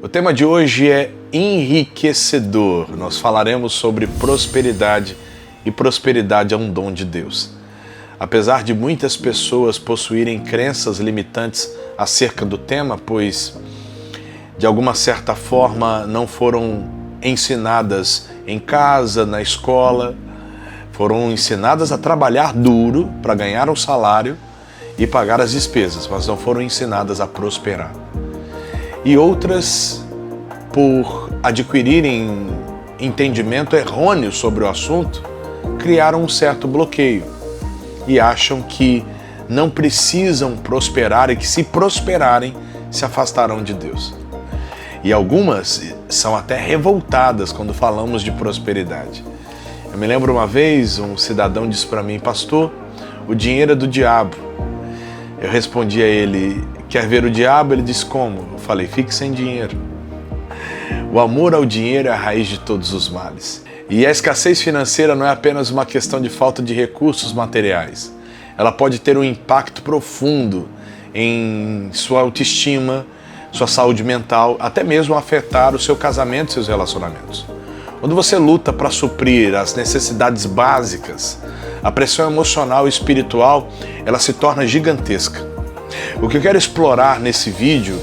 O tema de hoje é enriquecedor. Nós falaremos sobre prosperidade e prosperidade é um dom de Deus. Apesar de muitas pessoas possuírem crenças limitantes acerca do tema, pois de alguma certa forma não foram ensinadas em casa, na escola, foram ensinadas a trabalhar duro para ganhar um salário e pagar as despesas, mas não foram ensinadas a prosperar. E outras, por adquirirem entendimento errôneo sobre o assunto, criaram um certo bloqueio e acham que não precisam prosperar e que se prosperarem, se afastarão de Deus. E algumas são até revoltadas quando falamos de prosperidade. Eu me lembro uma vez, um cidadão disse para mim: pastor, o dinheiro é do diabo. Eu respondi a ele: quer ver o diabo? Ele disse: como? Eu falei: fique sem dinheiro. O amor ao dinheiro é a raiz de todos os males. E a escassez financeira não é apenas uma questão de falta de recursos materiais. Ela pode ter um impacto profundo em sua autoestima, sua saúde mental, até mesmo afetar o seu casamento e seus relacionamentos. Quando você luta para suprir as necessidades básicas, a pressão emocional e espiritual, ela se torna gigantesca. O que eu quero explorar nesse vídeo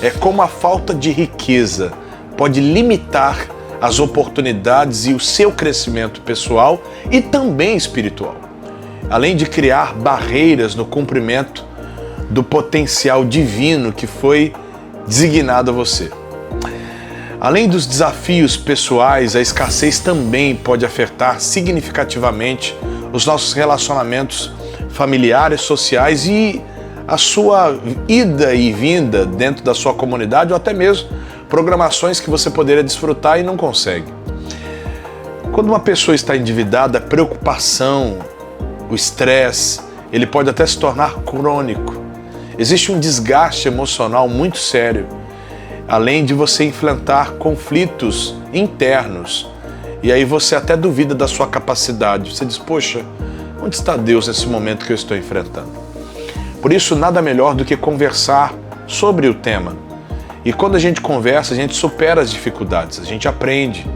é como a falta de riqueza pode limitar as oportunidades e o seu crescimento pessoal e também espiritual, além de criar barreiras no cumprimento do potencial divino que foi designado a você. Além dos desafios pessoais, a escassez também pode afetar significativamente os nossos relacionamentos familiares, sociais e a sua ida e vinda dentro da sua comunidade ou até mesmo programações que você poderia desfrutar e não consegue. Quando uma pessoa está endividada, a preocupação, o estresse, ele pode até se tornar crônico. Existe um desgaste emocional muito sério, além de você enfrentar conflitos internos. E aí você até duvida da sua capacidade. Você diz: poxa, onde está Deus nesse momento que eu estou enfrentando? Por isso, nada melhor do que conversar sobre o tema. E quando a gente conversa, a gente supera as dificuldades, a gente aprende.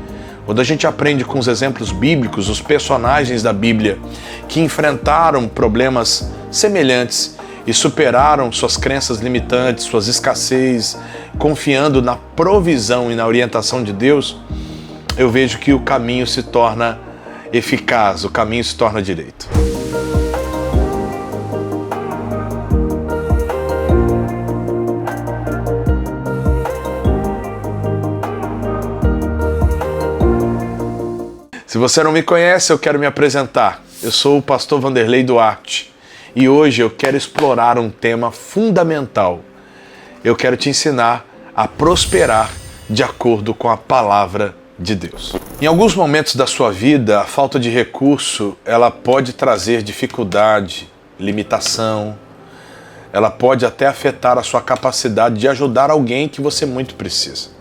Quando a gente aprende com os exemplos bíblicos, os personagens da Bíblia que enfrentaram problemas semelhantes e superaram suas crenças limitantes, suas escassez, confiando na provisão e na orientação de Deus, eu vejo que o caminho se torna eficaz, o caminho se torna direito. Se você não me conhece, eu quero me apresentar. Eu sou o pastor Vanderlei Duarte e hoje eu quero explorar um tema fundamental. Eu quero te ensinar a prosperar de acordo com a palavra de Deus. Em alguns momentos da sua vida, a falta de recurso, ela pode trazer dificuldade, limitação, ela pode até afetar a sua capacidade de ajudar alguém que você muito precisa.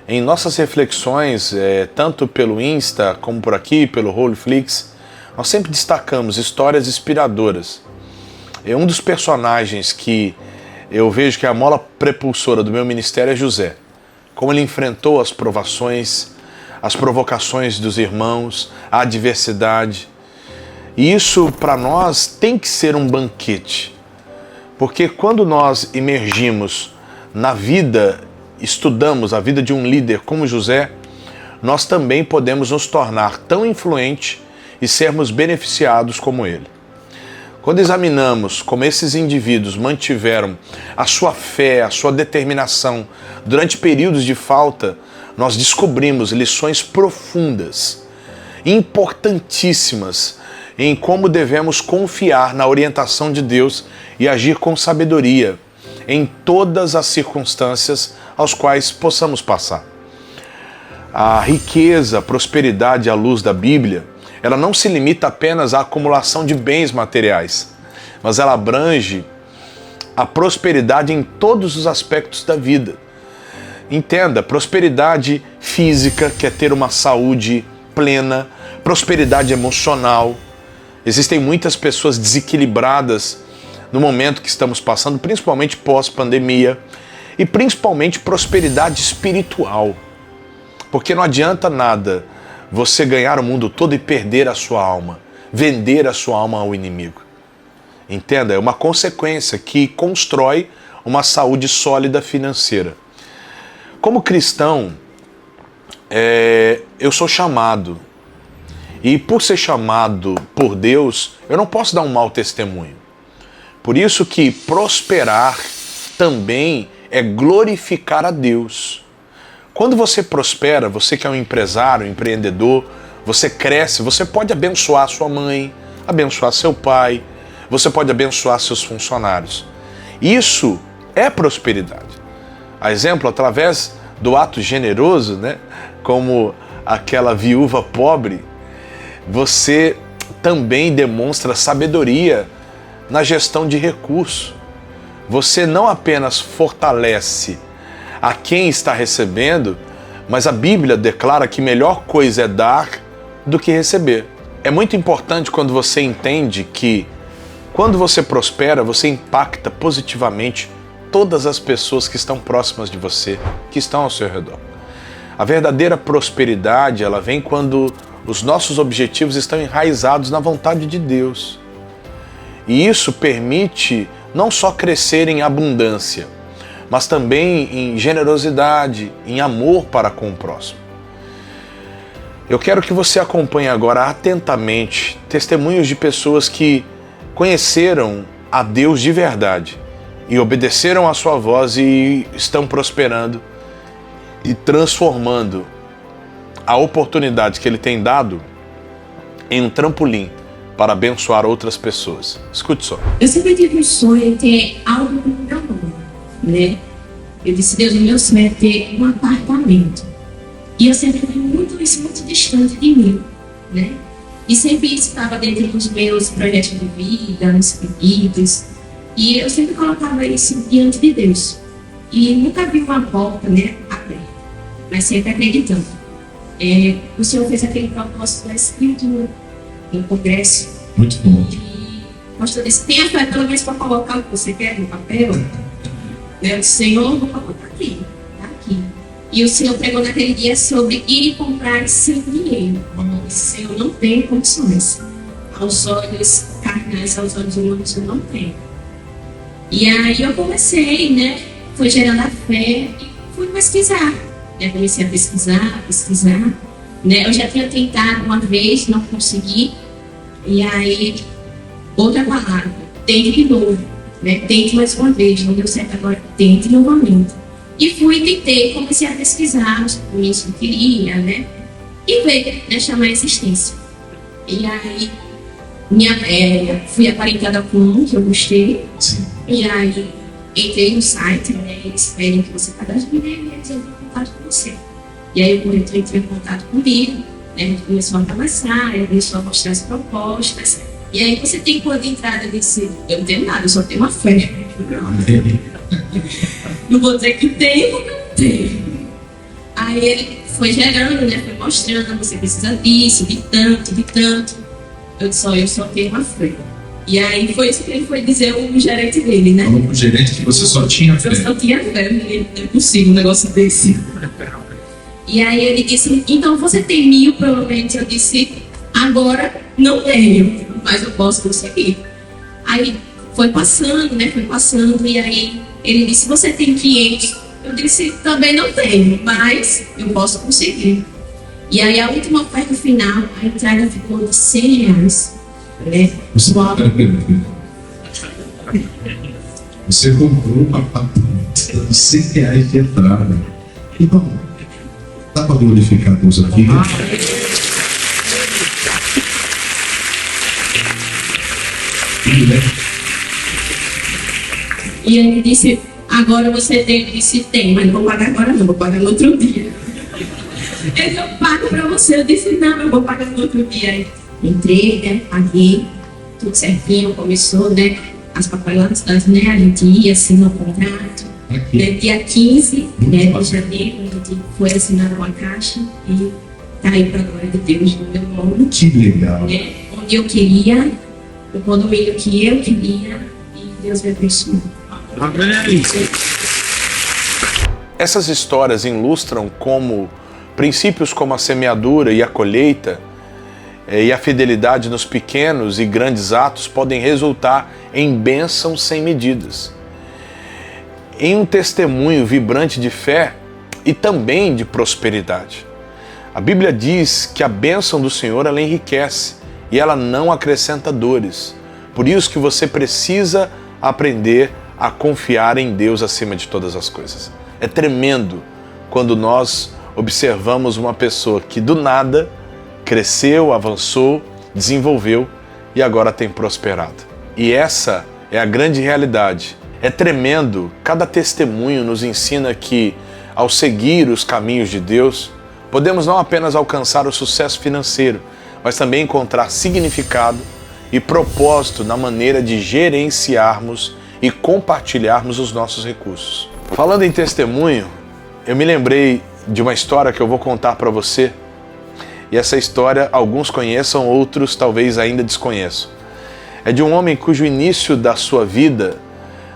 Em nossas reflexões, tanto pelo Insta como por aqui, pelo Roleflix, nós sempre destacamos histórias inspiradoras. Um dos personagens que eu vejo que é a mola prepulsora do meu ministério é José. Como ele enfrentou as provações, as provocações dos irmãos, a adversidade. E isso para nós tem que ser um banquete. Porque quando nós emergimos na vida, estudamos a vida de um líder como José, nós também podemos nos tornar tão influentes e sermos beneficiados como ele. Quando examinamos como esses indivíduos mantiveram a sua fé, a sua determinação durante períodos de falta, nós descobrimos lições profundas, importantíssimas, em como devemos confiar na orientação de Deus e agir com sabedoria em todas as circunstâncias aos quais possamos passar. A riqueza, a prosperidade à luz da Bíblia, ela não se limita apenas à acumulação de bens materiais, mas ela abrange a prosperidade em todos os aspectos da vida. Entenda, prosperidade física, que é ter uma saúde plena, prosperidade emocional. Existem muitas pessoas desequilibradas no momento que estamos passando, principalmente pós-pandemia, e principalmente prosperidade espiritual. Porque não adianta nada você ganhar o mundo todo e perder a sua alma, vender a sua alma ao inimigo. Entenda, é uma consequência que constrói uma saúde sólida financeira. Como cristão, eu sou chamado. E por ser chamado por Deus, eu não posso dar um mau testemunho. Por isso que prosperar também é glorificar a Deus. Quando você prospera, você que é um empresário, um empreendedor, você cresce, você pode abençoar sua mãe, abençoar seu pai, você pode abençoar seus funcionários. Isso é prosperidade. A exemplo, através do ato generoso, né, como aquela viúva pobre, você também demonstra sabedoria na gestão de recursos. Você não apenas fortalece a quem está recebendo, mas a Bíblia declara que melhor coisa é dar do que receber. É muito importante quando você entende que quando você prospera, você impacta positivamente todas as pessoas que estão próximas de você, que estão ao seu redor. A verdadeira prosperidade, ela vem quando os nossos objetivos estão enraizados na vontade de Deus. E isso permite não só crescer em abundância, mas também em generosidade, em amor para com o próximo. Eu quero que você acompanhe agora atentamente testemunhos de pessoas que conheceram a Deus de verdade e obedeceram à sua voz e estão prosperando e transformando a oportunidade que Ele tem dado em um trampolim para abençoar outras pessoas. Escute só. Eu sempre tive um sonho de ter algo no meu nome, né? Eu disse, Deus, o meu sonho é ter um apartamento. E eu sempre vi isso muito distante de mim, né? E sempre isso estava dentro dos meus projetos de vida, nos pedidos. E eu sempre colocava isso diante de Deus. E nunca vi uma porta, né, aberta, mas sempre acreditando. O Senhor fez aquele propósito da escritura no congresso. Muito bom. E o pastor disse, tenha fé pelo menos para colocar o que você quer no papel. Eu disse, Senhor, vou colocar aqui, tá aqui. E o Senhor pregou naquele dia sobre ir e comprar sem dinheiro. O Senhor não tem condições. Aos olhos carnais, aos olhos humanos, eu não tenho. E aí eu comecei, né? Foi gerando a fé e fui pesquisar. Né? Comecei a pesquisar, né? Eu já tinha tentado uma vez, não consegui. E aí, outra palavra, tente de novo. Né? Tente mais uma vez, não deu certo agora, tente novamente. E fui, tentei, comecei a pesquisar os caminhos que eu queria, né? E veio, né, chamar a existência. E aí, fui aparentada com um que eu gostei. Sim. E aí, entrei no site, né? Eles pedem que você cadastre e eles entram em contato com você. E aí, o corretor entrou em contato comigo, né? A gente começou a conversar, ele começou a mostrar as propostas. E aí, você tem quando de entrada, eu disse, eu não tenho nada, eu só tenho uma fé. Não vou dizer que tem, porque eu não tenho. Aí ele foi gerando, né? Foi mostrando, você precisa disso, de tanto. Eu só tenho uma fé. E aí foi isso que ele foi dizer o gerente dele, né? Falou pro gerente que você só tinha fé. Eu só tinha fé, não é possível um negócio desse. E aí ele disse, então você tem 1.000 pelo menos? Eu disse, agora não tenho, mas eu posso conseguir. Aí foi passando, né? E aí ele disse, você tem 500? Eu disse, também não tenho, mas eu posso conseguir. E aí a última oferta final, a entrada ficou de R$100. Né? Você comprou um apartamento de R$100 de entrada. E bom, dá para glorificar Deus aqui? E ele disse, agora você tem, eu disse, tem, mas não vou pagar agora não, vou pagar no outro dia. Ele, eu pago para você, eu disse, não, eu vou pagar no outro dia. Aí, entrei, né, paguei, tudo certinho, começou, né, as papeladas, né, a gente ia, assinou o contrato. Né, dia 15, né, de janeiro, a gente foi assinar uma caixa e tá aí para a glória de Deus no meu nome. Que legal. Né, onde eu queria, o condomínio que eu queria, e Deus me abençoou. Amém. Essas histórias ilustram como princípios como a semeadura e a colheita e a fidelidade nos pequenos e grandes atos podem resultar em bênçãos sem medidas. Em um testemunho vibrante de fé e também de prosperidade. A Bíblia diz que a bênção do Senhor ela enriquece e ela não acrescenta dores. Por isso que você precisa aprender a confiar em Deus acima de todas as coisas. É tremendo quando nós observamos uma pessoa que do nada cresceu, avançou, desenvolveu e agora tem prosperado. E essa é a grande realidade. É tremendo, cada testemunho nos ensina que, ao seguir os caminhos de Deus, podemos não apenas alcançar o sucesso financeiro, mas também encontrar significado e propósito na maneira de gerenciarmos e compartilharmos os nossos recursos. Falando em testemunho, eu me lembrei de uma história que eu vou contar para você. E essa história alguns conheçam, outros talvez ainda desconheçam. É de um homem cujo início da sua vida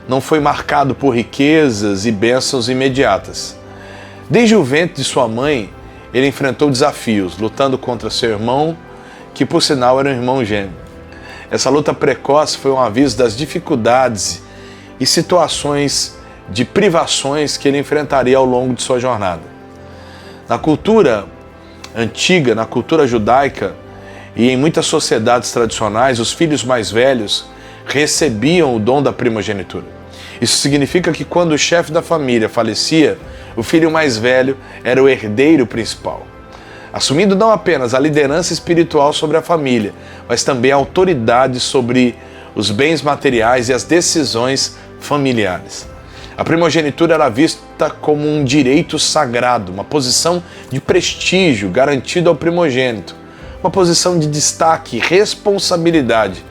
não foi marcado por riquezas e bênçãos imediatas. Desde o ventre de sua mãe, ele enfrentou desafios, lutando contra seu irmão, que por sinal era um irmão gêmeo. Essa luta precoce foi um aviso das dificuldades e situações de privações que ele enfrentaria ao longo de sua jornada. Na cultura antiga, na cultura judaica e em muitas sociedades tradicionais, os filhos mais velhos recebiam o dom da primogenitura. Isso significa que quando o chefe da família falecia, o filho mais velho era o herdeiro principal, assumindo não apenas a liderança espiritual sobre a família, mas também a autoridade sobre os bens materiais e as decisões familiares. A primogenitura era vista como um direito sagrado, uma posição de prestígio garantida ao primogênito, uma posição de destaque e responsabilidade,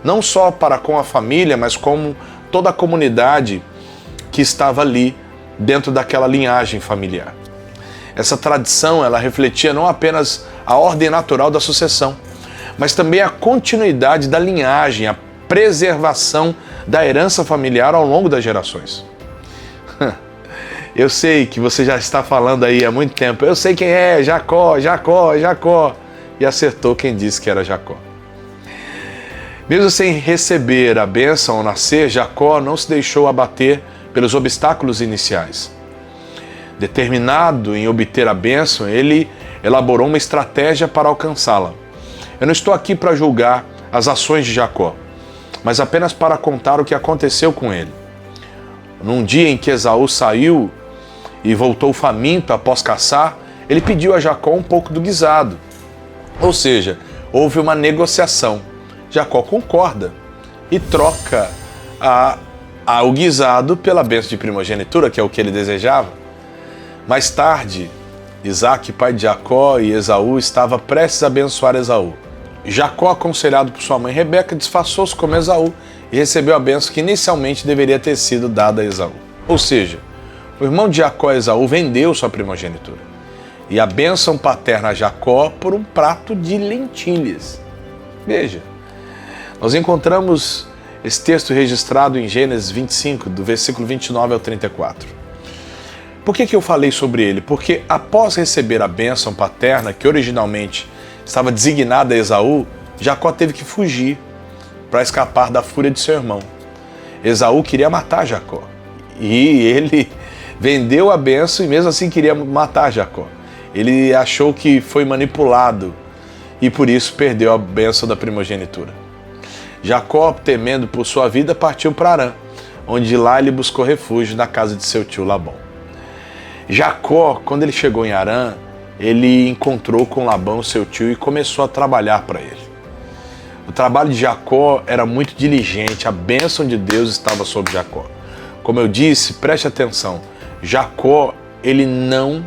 não só para com a família, mas como toda a comunidade que estava ali dentro daquela linhagem familiar. Essa tradição ela refletia não apenas a ordem natural da sucessão, mas também a continuidade da linhagem, a preservação da herança familiar ao longo das gerações. Eu sei que você já está falando aí há muito tempo, eu sei quem é, Jacó, e acertou quem disse que era Jacó. Mesmo sem receber a bênção ao nascer, Jacó não se deixou abater pelos obstáculos iniciais. Determinado em obter a bênção, ele elaborou uma estratégia para alcançá-la. Eu não estou aqui para julgar as ações de Jacó, mas apenas para contar o que aconteceu com ele. Num dia em que Esaú saiu e voltou faminto após caçar, ele pediu a Jacó um pouco do guisado. Ou seja, houve uma negociação. Jacó concorda e troca o guisado pela bênção de primogenitura, que é o que ele desejava. Mais tarde, Isaac, pai de Jacó, e Esaú estava prestes a abençoar Esaú. Jacó, aconselhado por sua mãe Rebeca, disfarçou-se como Esaú e recebeu a bênção que inicialmente deveria ter sido dada a Esaú. Ou seja, o irmão de Jacó, Esaú, vendeu sua primogenitura e a bênção paterna a Jacó por um prato de lentilhas. Veja, nós encontramos esse texto registrado em Gênesis 25, do versículo 29 ao 34. Por que eu falei sobre ele? Porque após receber a bênção paterna, que originalmente estava designada a Esaú, Jacó teve que fugir para escapar da fúria de seu irmão. Esaú queria matar Jacó e ele vendeu a bênção e mesmo assim queria matar Jacó. Ele achou que foi manipulado e por isso perdeu a bênção da primogenitura. Jacó, temendo por sua vida, partiu para Harã, onde lá ele buscou refúgio na casa de seu tio Labão. Jacó, quando ele chegou em Harã, ele encontrou com Labão, seu tio, e começou a trabalhar para ele. O trabalho de Jacó era muito diligente, a bênção de Deus estava sobre Jacó. Como eu disse, preste atenção, Jacó, ele não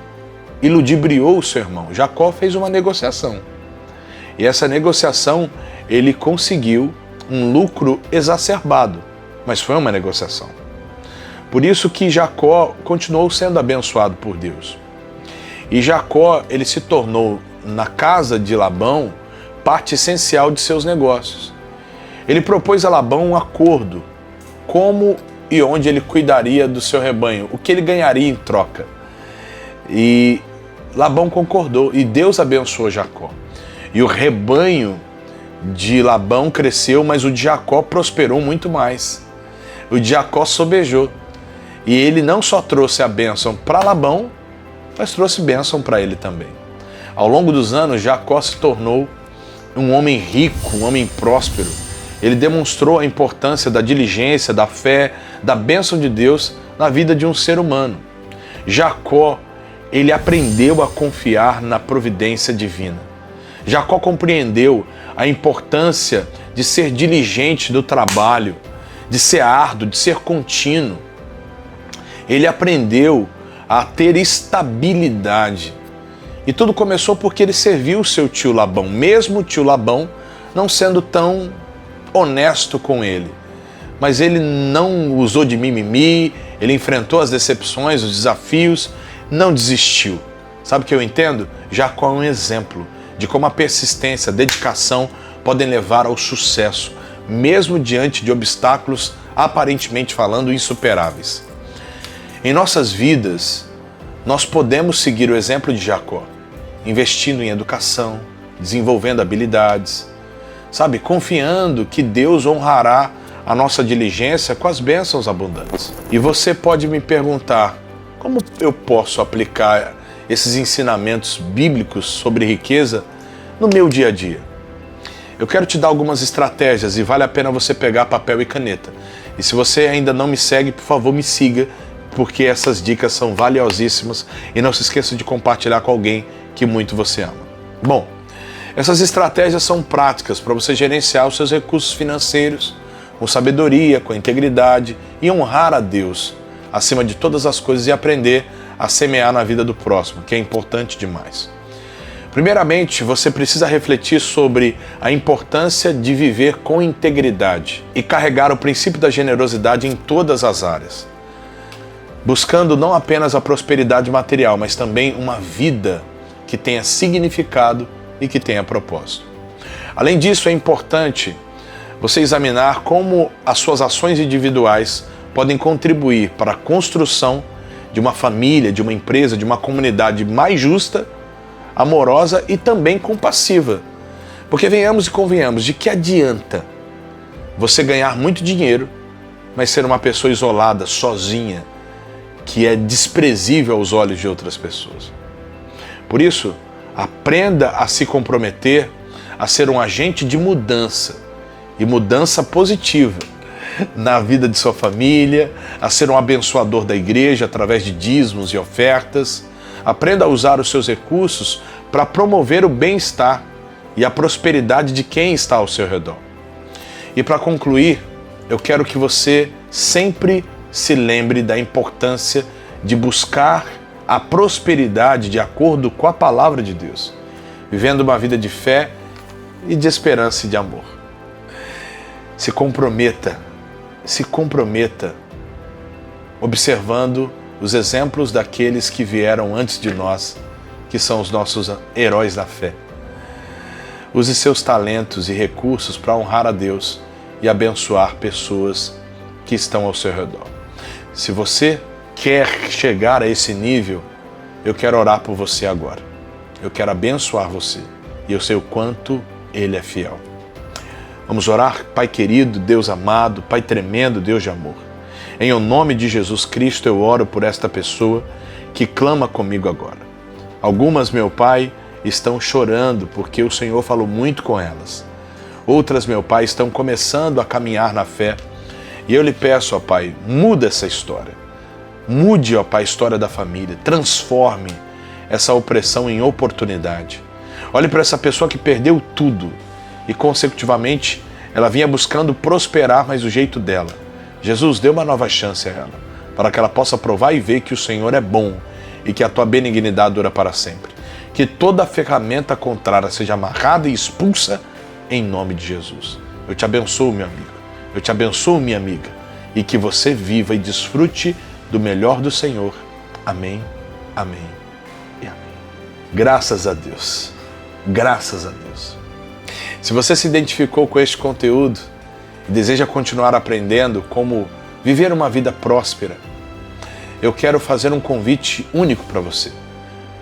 iludibriou o seu irmão. Jacó fez uma negociação. E essa negociação, ele conseguiu um lucro exacerbado, mas foi uma negociação. Por isso que Jacó continuou sendo abençoado por Deus. E Jacó, ele se tornou, na casa de Labão, parte essencial de seus negócios. Ele propôs a Labão um acordo, como e onde ele cuidaria do seu rebanho, o que ele ganharia em troca. E Labão concordou e Deus abençoou Jacó. E o rebanho de Labão cresceu, mas o de Jacó prosperou muito mais. O de Jacó sobejou. E ele não só trouxe a bênção para Labão, mas trouxe bênção para ele também. Ao longo dos anos, Jacó se tornou um homem rico, um homem próspero. Ele demonstrou a importância da diligência, da fé, da bênção de Deus na vida de um ser humano. Jacó, ele aprendeu a confiar na providência divina. Jacó compreendeu a importância de ser diligente no trabalho, de ser árduo, de ser contínuo. Ele aprendeu a ter estabilidade. E tudo começou porque ele serviu o seu tio Labão, mesmo o tio Labão não sendo tão honesto com ele. Mas ele não usou de mimimi, ele enfrentou as decepções, os desafios, não desistiu. Sabe o que eu entendo? Jacó é um exemplo de como a persistência, a dedicação podem levar ao sucesso, mesmo diante de obstáculos, aparentemente falando, insuperáveis. Em nossas vidas, nós podemos seguir o exemplo de Jacó, investindo em educação, desenvolvendo habilidades, sabe, confiando que Deus honrará a nossa diligência com as bênçãos abundantes. E você pode me perguntar, como eu posso aplicar esses ensinamentos bíblicos sobre riqueza no meu dia a dia? Eu quero te dar algumas estratégias e vale a pena você pegar papel e caneta. E se você ainda não me segue, por favor, me siga, porque essas dicas são valiosíssimas e não se esqueça de compartilhar com alguém que muito você ama. Bom, essas estratégias são práticas para você gerenciar os seus recursos financeiros com sabedoria, com integridade e honrar a Deus acima de todas as coisas e aprender a semear na vida do próximo, que é importante demais. Primeiramente, você precisa refletir sobre a importância de viver com integridade e carregar o princípio da generosidade em todas as áreas, buscando não apenas a prosperidade material, mas também uma vida que tenha significado e que tenha propósito. Além disso, é importante você examinar como as suas ações individuais podem contribuir para a construção de uma família, de uma empresa, de uma comunidade mais justa, amorosa e também compassiva. Porque venhamos e convenhamos, de que adianta você ganhar muito dinheiro, mas ser uma pessoa isolada, sozinha, que é desprezível aos olhos de outras pessoas? Por isso, aprenda a se comprometer a ser um agente de mudança, e mudança positiva, na vida de sua família, a ser um abençoador da igreja através de dízimos e ofertas. Aprenda a usar os seus recursos para promover o bem-estar e a prosperidade de quem está ao seu redor. E para concluir, eu quero que você sempre se lembre da importância de buscar a prosperidade de acordo com a palavra de Deus, vivendo uma vida de fé e de esperança e de amor. Se comprometa observando os exemplos daqueles que vieram antes de nós, que são os nossos heróis da fé. Use seus talentos e recursos para honrar a Deus e abençoar pessoas que estão ao seu redor. Se você quer chegar a esse nível, eu quero orar por você agora. Eu quero abençoar você e eu sei o quanto Ele é fiel. Vamos orar? Pai querido, Deus amado, Pai tremendo, Deus de amor. Em o nome de Jesus Cristo eu oro por esta pessoa que clama comigo agora. Algumas, meu Pai, estão chorando porque o Senhor falou muito com elas. Outras, meu Pai, estão começando a caminhar na fé. E eu lhe peço, ó Pai, muda essa história. Mude, ó Pai, a história da família. Transforme essa opressão em oportunidade. Olhe para essa pessoa que perdeu tudo e, consecutivamente, ela vinha buscando prosperar, mas do jeito dela. Jesus, dê uma nova chance a ela, para que ela possa provar e ver que o Senhor é bom e que a tua benignidade dura para sempre. Que toda ferramenta contrária seja amarrada e expulsa em nome de Jesus. Eu te abençoo, meu amigo. Eu te abençoo, minha amiga. E que você viva e desfrute do melhor do Senhor. Amém, amém e amém. Graças a Deus. Graças a Deus. Se você se identificou com este conteúdo e deseja continuar aprendendo como viver uma vida próspera, eu quero fazer um convite único para você.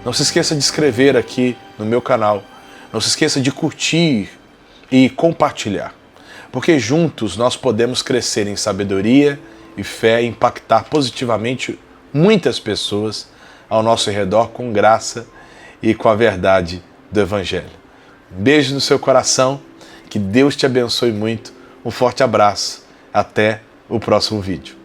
Não se esqueça de inscrever aqui no meu canal. Não se esqueça de curtir e compartilhar. Porque juntos nós podemos crescer em sabedoria e fé e impactar positivamente muitas pessoas ao nosso redor com graça e com a verdade do Evangelho. Um beijo no seu coração. Que Deus te abençoe muito. Um forte abraço. Até o próximo vídeo.